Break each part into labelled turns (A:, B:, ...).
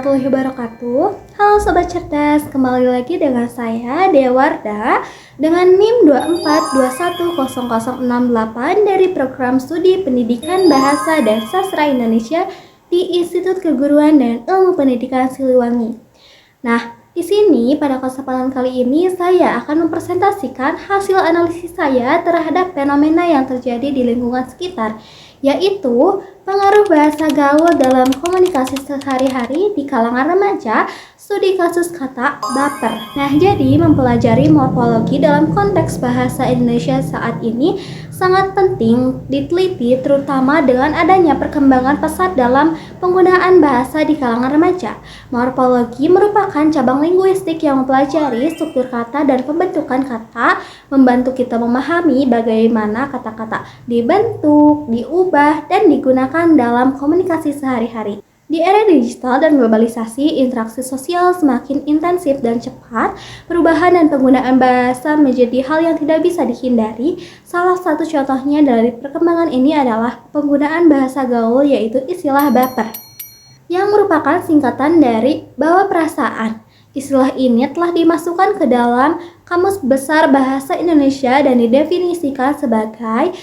A: warahmatullahi wabarakatuh. Halo Sobat Cerdas, kembali lagi dengan saya Dewarda dengan NIM 24210068 dari Program Studi Pendidikan Bahasa dan Sastra Indonesia di Institut Keguruan dan Ilmu Pendidikan Siliwangi. Nah, di sini pada kesempatan kali ini saya akan mempresentasikan hasil analisis saya terhadap fenomena yang terjadi di lingkungan sekitar, yaitu pengaruh bahasa gaul dalam komunikasi sehari-hari di kalangan remaja, studi kasus kata baper. Nah, jadi mempelajari morfologi dalam konteks bahasa Indonesia saat ini sangat penting diteliti, terutama dengan adanya perkembangan pesat dalam penggunaan bahasa di kalangan remaja. Morfologi merupakan cabang linguistik yang mempelajari struktur kata dan pembentukan kata, membantu kita memahami bagaimana kata-kata dibentuk, diubah, dan digunakan dalam komunikasi sehari-hari. Di era digital dan globalisasi, interaksi sosial semakin intensif dan cepat. Perubahan dan penggunaan bahasa menjadi hal yang tidak bisa dihindari. Salah satu contohnya dari perkembangan ini adalah penggunaan bahasa gaul, yaitu istilah baper, yang merupakan singkatan dari bawa perasaan. Istilah ini telah dimasukkan ke dalam Kamus Besar Bahasa Indonesia dan didefinisikan sebagai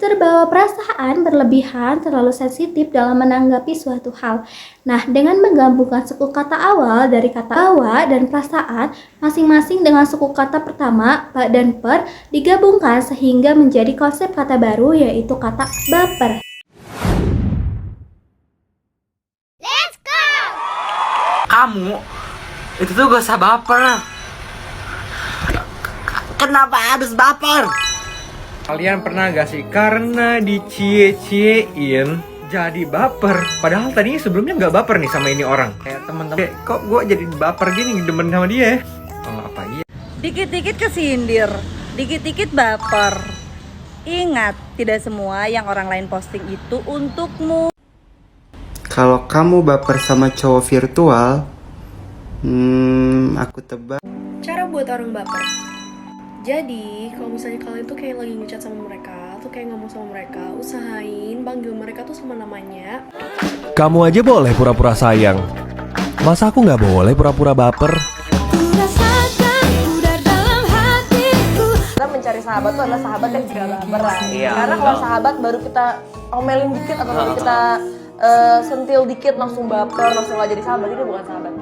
A: terbawa perasaan, berlebihan, terlalu sensitif dalam menanggapi suatu hal. Nah, dengan menggabungkan suku kata awal dari kata bawa dan perasaan masing-masing dengan suku kata pertama pa dan per digabungkan sehingga menjadi konsep kata baru, yaitu kata baper.
B: Let's go!
C: Kamu itu tuh gak usah baper. Kenapa harus baper?
D: Kalian pernah gak sih karena dicie-ciein jadi baper? Padahal tadinya sebelumnya gak baper nih sama ini orang. Kayak temen-temen, kok gue jadi baper gini, demen sama dia? Oh, apa iya?
E: Dikit-dikit kesindir, dikit-dikit baper. Ingat, tidak semua yang orang lain posting itu untukmu.
F: Kalau kamu baper sama cowok virtual, aku tebak.
G: Cara buat orang baper. Jadi, kalau misalnya kalian tuh kayak lagi ngechat sama mereka, tuh kayak ngomong sama mereka, usahain panggil mereka tuh sama namanya.
H: Kamu aja boleh pura-pura sayang. Masa aku nggak boleh pura-pura baper?
I: Kita mencari sahabat tuh adalah sahabat yang tidak baper lah.
C: Iya,
I: Karena kalau sahabat baru kita omelin dikit atau baru kita sentil dikit langsung baper, langsung gak jadi sahabat, itu bukan sahabat.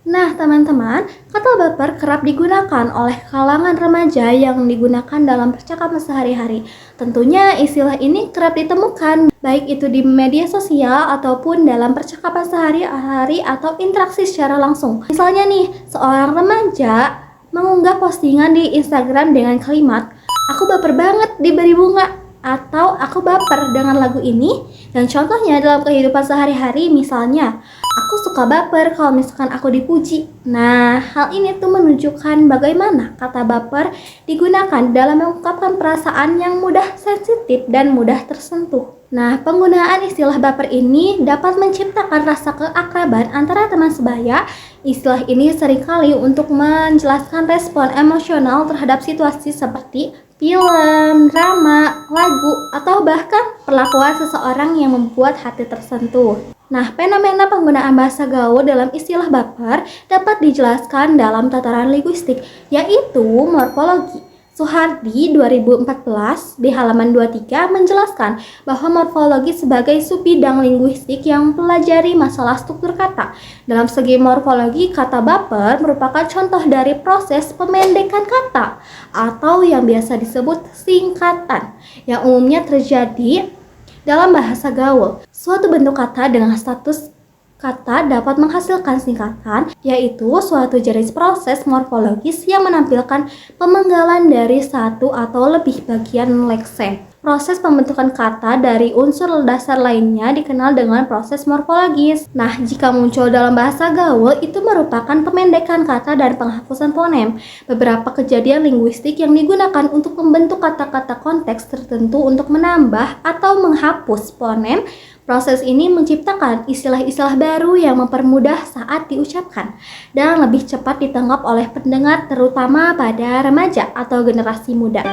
A: Nah, teman-teman, kata baper kerap digunakan oleh kalangan remaja yang digunakan dalam percakapan sehari-hari. Tentunya istilah ini kerap ditemukan, baik itu di media sosial ataupun dalam percakapan sehari-hari atau interaksi secara langsung. Misalnya nih, seorang remaja mengunggah postingan di Instagram dengan kalimat, "Aku baper banget diberi bunga," atau "Aku baper dengan lagu ini." Dan contohnya dalam kehidupan sehari-hari, misalnya, "Aku suka baper kalau misalkan aku dipuji." Nah, hal ini tuh menunjukkan bagaimana kata baper digunakan dalam mengungkapkan perasaan yang mudah sensitif dan mudah tersentuh. Nah, penggunaan istilah baper ini dapat menciptakan rasa keakraban antara teman sebaya. Istilah ini seringkali untuk menjelaskan respon emosional terhadap situasi seperti film, drama, lagu, atau bahkan perlakuan seseorang yang membuat hati tersentuh. Nah, fenomena penggunaan bahasa gaul dalam istilah baper dapat dijelaskan dalam tataran linguistik, yaitu morfologi. Suhardi 2014 di halaman 23 menjelaskan bahwa morfologi sebagai subbidang linguistik yang mempelajari masalah struktur kata. Dalam segi morfologi, kata baper merupakan contoh dari proses pemendekan kata atau yang biasa disebut singkatan yang umumnya terjadi dalam bahasa gaul. Suatu bentuk kata dengan status kata dapat menghasilkan singkatan, yaitu suatu jenis proses morfologis yang menampilkan pemenggalan dari satu atau lebih bagian leksen. Proses pembentukan kata dari unsur dasar lainnya dikenal dengan proses morfologis. Nah, jika muncul dalam bahasa gaul, itu merupakan pemendekan kata dan penghapusan fonem. Beberapa kejadian linguistik yang digunakan untuk membentuk kata-kata konteks tertentu untuk menambah atau menghapus fonem. Proses ini menciptakan istilah-istilah baru yang mempermudah saat diucapkan dan lebih cepat ditangkap oleh pendengar, terutama pada remaja atau generasi muda.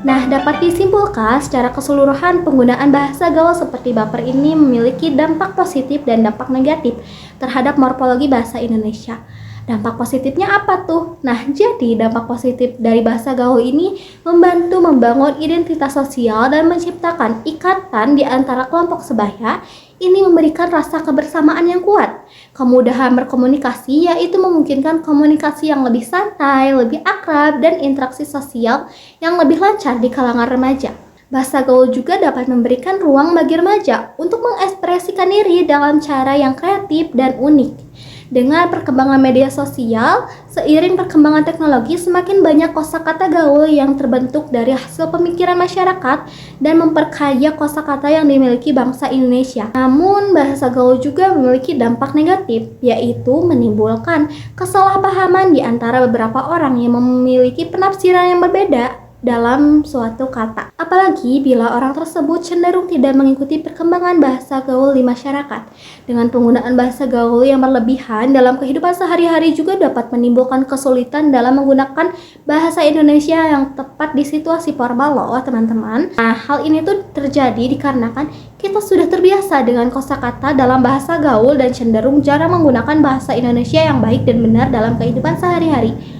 A: Nah, dapat disimpulkan secara keseluruhan penggunaan bahasa gaul seperti baper ini memiliki dampak positif dan dampak negatif terhadap morfologi bahasa Indonesia. Dampak positifnya apa tuh? Nah, jadi dampak positif dari bahasa gaul ini membantu membangun identitas sosial dan menciptakan ikatan di antara kelompok sebaya. Ini memberikan rasa kebersamaan yang kuat. Kemudahan berkomunikasi yaitu memungkinkan komunikasi yang lebih santai, lebih akrab, dan interaksi sosial yang lebih lancar di kalangan remaja. Bahasa gaul juga dapat memberikan ruang bagi remaja untuk mengekspresikan diri dalam cara yang kreatif dan unik. Dengan perkembangan media sosial, seiring perkembangan teknologi, semakin banyak kosakata gaul yang terbentuk dari hasil pemikiran masyarakat dan memperkaya kosakata yang dimiliki bangsa Indonesia. Namun, bahasa gaul juga memiliki dampak negatif, yaitu menimbulkan kesalahpahaman di antara beberapa orang yang memiliki penafsiran yang berbeda dalam suatu kata. Apalagi bila orang tersebut cenderung tidak mengikuti perkembangan bahasa gaul di masyarakat. Dengan penggunaan bahasa gaul yang berlebihan dalam kehidupan sehari-hari juga dapat menimbulkan kesulitan dalam menggunakan bahasa Indonesia yang tepat di situasi formal loh teman-teman. Nah, hal ini tuh terjadi dikarenakan kita sudah terbiasa dengan kosakata dalam bahasa gaul dan cenderung jarang menggunakan bahasa Indonesia yang baik dan benar dalam kehidupan sehari-hari.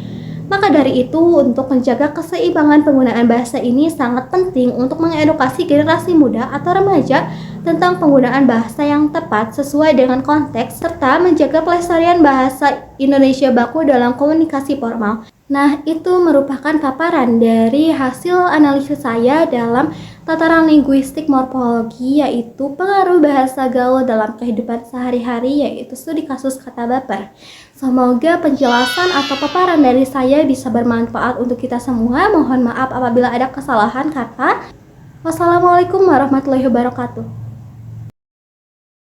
A: Maka dari itu, untuk menjaga keseimbangan penggunaan bahasa ini sangat penting untuk mengedukasi generasi muda atau remaja tentang penggunaan bahasa yang tepat sesuai dengan konteks serta menjaga pelestarian bahasa Indonesia baku dalam komunikasi formal. Nah, itu merupakan paparan dari hasil analisis saya dalam tataran linguistik morfologi, yaitu pengaruh bahasa gaul dalam kehidupan sehari-hari, yaitu studi kasus kata baper. Semoga penjelasan atau paparan dari saya bisa bermanfaat untuk kita semua. Mohon maaf apabila ada kesalahan kata. Wassalamualaikum warahmatullahi wabarakatuh.